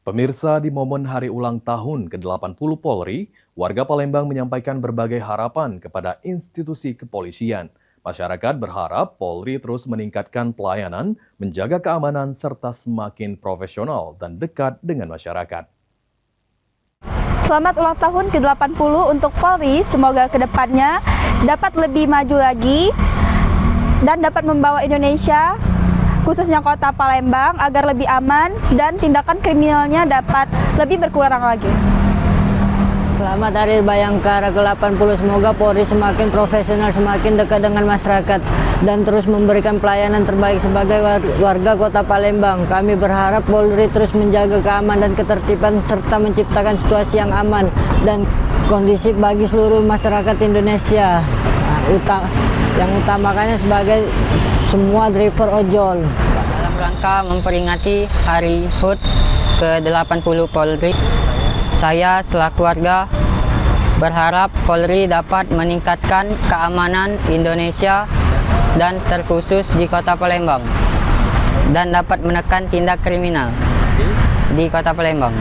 Pemirsa, di momen hari ulang tahun ke-80 Polri, warga Palembang menyampaikan berbagai harapan kepada institusi kepolisian. Masyarakat berharap Polri terus meningkatkan pelayanan, menjaga keamanan, serta semakin profesional dan dekat dengan masyarakat. Selamat ulang tahun ke-80 untuk Polri, semoga kedepannya dapat lebih maju lagi dan dapat membawa Indonesia, khususnya kota Palembang, agar lebih aman dan tindakan kriminalnya dapat lebih berkurang lagi. Selamat Hari Bayangkara ke-80, semoga Polri semakin profesional, semakin dekat dengan masyarakat, dan terus memberikan pelayanan terbaik sebagai warga kota Palembang. Kami berharap Polri terus menjaga keamanan dan ketertiban, serta menciptakan situasi yang aman dan kondusif bagi seluruh masyarakat Indonesia. Yang utamakannya sebagai semua driver ojol. Dalam rangka memperingati Hari HUT ke-80 Polri, saya selaku warga berharap Polri dapat meningkatkan keamanan Indonesia dan terkhusus di Kota Palembang dan dapat menekan tindak kriminal di Kota Palembang.